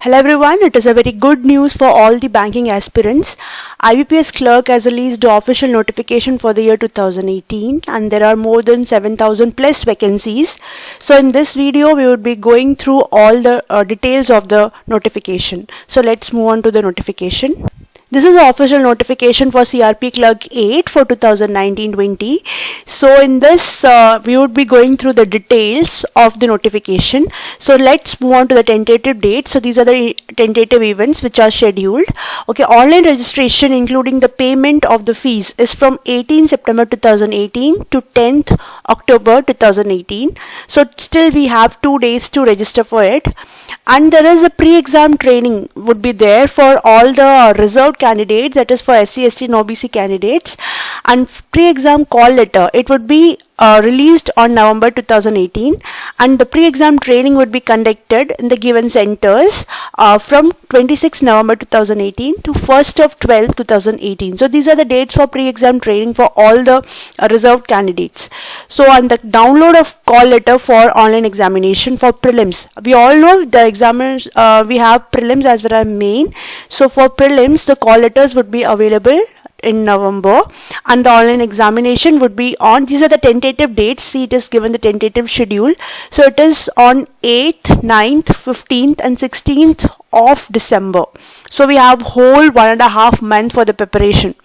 Hello everyone, it is a very good news for all the banking aspirants. IBPS Clerk has released the official notification for the year 2018 and there are more than 7,000 plus vacancies. So in this video we would be going through all the details of the notification. So let's move on to the notification. This is the official notification for CRP CLERKS-VIII for 2019-20. So in this, we would be going through the details of the notification. So let's move on to the tentative dates. So these are the tentative events which are scheduled. Okay, online registration including the payment of the fees is from 18 September 2018 to 10th October 2018. So still we have 2 days to register for it. And there is a pre-exam training would be there for all the reserved candidates, that is for SC, ST and OBC candidates, and pre-exam call letter, it would be released on November 2018, and the pre-exam training would be conducted in the given centers from 26 November 2018 to 1st of 12 2018. So these are the dates for pre-exam training for all the reserved candidates. So on the download of call letter for online examination for prelims, we all know the examiners, we have prelims as well as main. So for prelims the call letters would be available in November and the online examination would be on, these are the tentative dates, see it is given the tentative schedule. So it is on 8th, 9th, 15th and 16th of December. So we have whole 1.5 months for the preparation.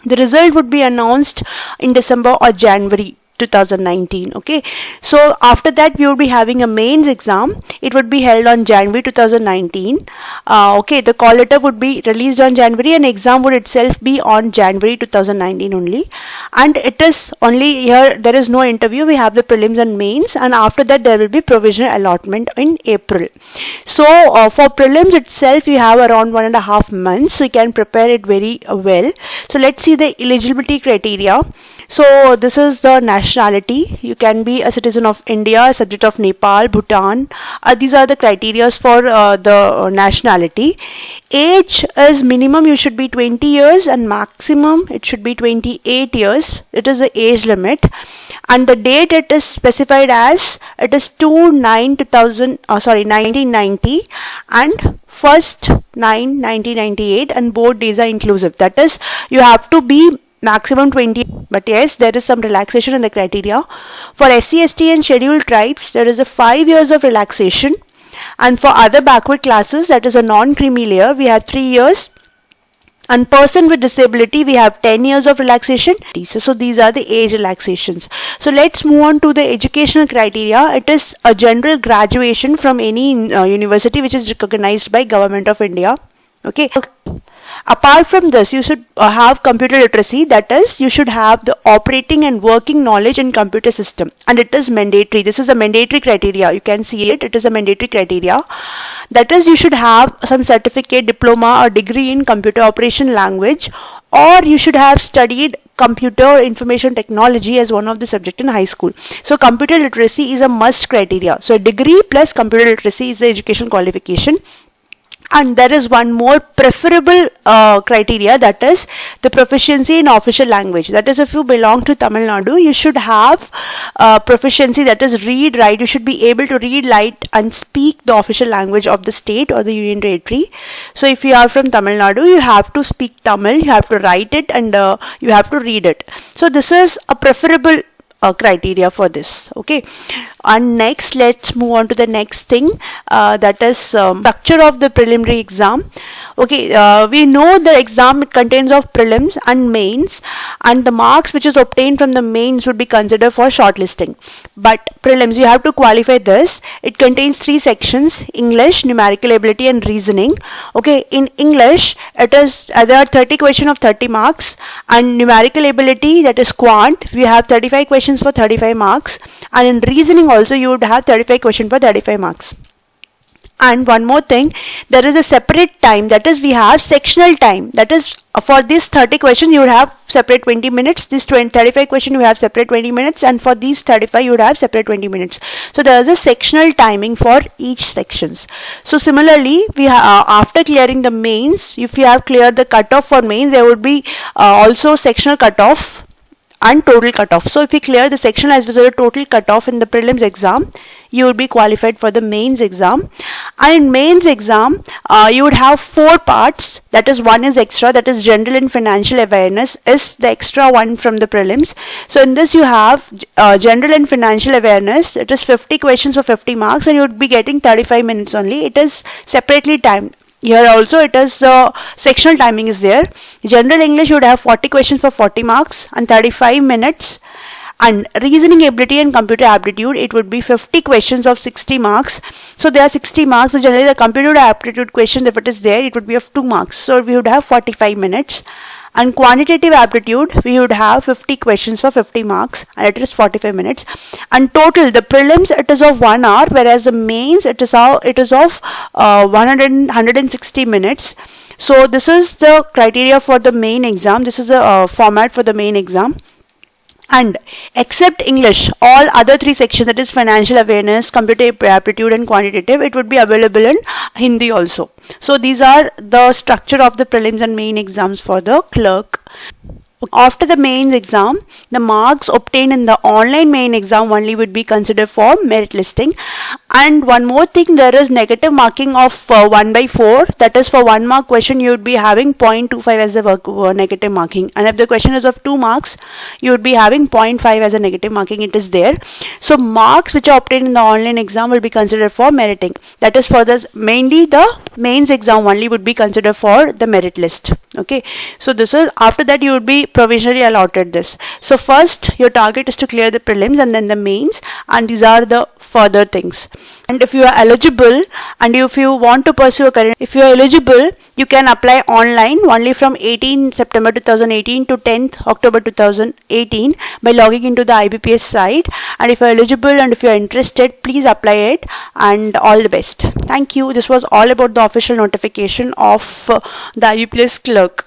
The result would be announced in December or January 2019. Okay, so after that we would be having a mains exam. It would be held on January 2019. Okay, the call letter would be released on January and exam would itself be on January 2019 only. And it is only here, there is no interview, we have the prelims and mains, and after that there will be provisional allotment in April. So for prelims itself you have around 1.5 months, so you can prepare it very well. So let's see the eligibility criteria. So this is the nationality. You can be a citizen of India, a subject of Nepal, Bhutan. These are the criteria for the nationality. Age is minimum you should be 20 years and maximum it should be 28 years. It is the age limit. And the date it is specified as, it is 1990 and 1st 9/1998 and both days are inclusive. That is, you have to be maximum 20, but yes, there is some relaxation in the criteria. For SC, ST and scheduled tribes, there is a 5 years of relaxation, and for other backward classes, that is a non-creamy layer, we have 3 years, and person with disability, we have 10 years of relaxation. So these are the age relaxations. So let's move on to the educational criteria. It is a general graduation from any university which is recognized by Government of India. Okay. Apart from this, you should have computer literacy, that is, you should have the operating and working knowledge in computer system, and it is mandatory. This is a mandatory criteria. You can see it, it is a mandatory criteria. That is, you should have some certificate, diploma or degree in computer operation language, or you should have studied computer information technology as one of the subject in high school. So computer literacy is a must criteria. So a degree plus computer literacy is the education qualification. And there is one more preferable criteria, that is the proficiency in official language. That is, if you belong to Tamil Nadu, you should have proficiency, that is read, write. You should be able to read, write and speak the official language of the state or the union territory. So if you are from Tamil Nadu, you have to speak Tamil, you have to write it and you have to read it. So this is a preferable criteria for this. Okay, and next let's move on to the next thing, that is structure of the preliminary exam. Okay, we know the exam it contains of prelims and mains, and the marks which is obtained from the mains would be considered for shortlisting. But prelims, you have to qualify this. It contains 3 sections: English, numerical ability and reasoning. Okay, in English it is there are 30 questions of 30 marks, and numerical ability, that is quant, we have 35 questions for 35 marks, and in reasoning also you would have 35 questions for 35 marks. And one more thing, there is a separate time, that is we have sectional time, that is for this 30 questions you would have separate 20 minutes, this 35 question you have separate 20 minutes, and for these 35 you would have separate 20 minutes. So there is a sectional timing for each sections. So similarly, we after clearing the mains, if you have cleared the cutoff for mains, there would be also sectional cutoff and total cutoff. So if we clear the sectional as well as the total cutoff in the prelims exam, you would be qualified for the mains exam. And in mains exam, you would have 4 parts. That is, one is extra, that is general and financial awareness is the extra one from the prelims. So in this you have general and financial awareness. It is 50 questions for 50 marks, and you would be getting 35 minutes only. It is separately timed. Here also it is sectional timing is there. General English you would have 40 questions for 40 marks and 35 minutes. And reasoning ability and computer aptitude, it would be 50 questions of 60 marks. So there are 60 marks. So generally the computer aptitude question, if it is there, it would be of 2 marks. So we would have 45 minutes. And quantitative aptitude, we would have 50 questions for 50 marks, and it is 45 minutes. And total, the prelims, it is of 1 hour, whereas the mains, it is of 160 minutes. So this is the criteria for the main exam. This is the format for the main exam. And except English, all other 3 sections, that is financial awareness, computer aptitude and quantitative, it would be available in Hindi also. So these are the structure of the prelims and main exams for the clerk. After the mains exam, the marks obtained in the online main exam only would be considered for merit listing. And one more thing, there is negative marking of 1/4. That is, for 1 mark question, you would be having 0.25 as a negative marking. And if the question is of 2 marks, you would be having 0.5 as a negative marking. It is there. So marks which are obtained in the online exam will be considered for meriting. That is, for this, mainly the mains exam only would be considered for the merit list. Okay. So this is, after that you would be provisionally allotted this. So first your target is to clear the prelims and then the mains, and these are the further things. And if you are eligible, and if you want to pursue a career, if you are eligible, you can apply online only from 18 September 2018 to 10th October 2018 by logging into the IBPS site. And if you are eligible and if you are interested, please apply it, and all the best. Thank you. This was all about the official notification of the IBPS clerk.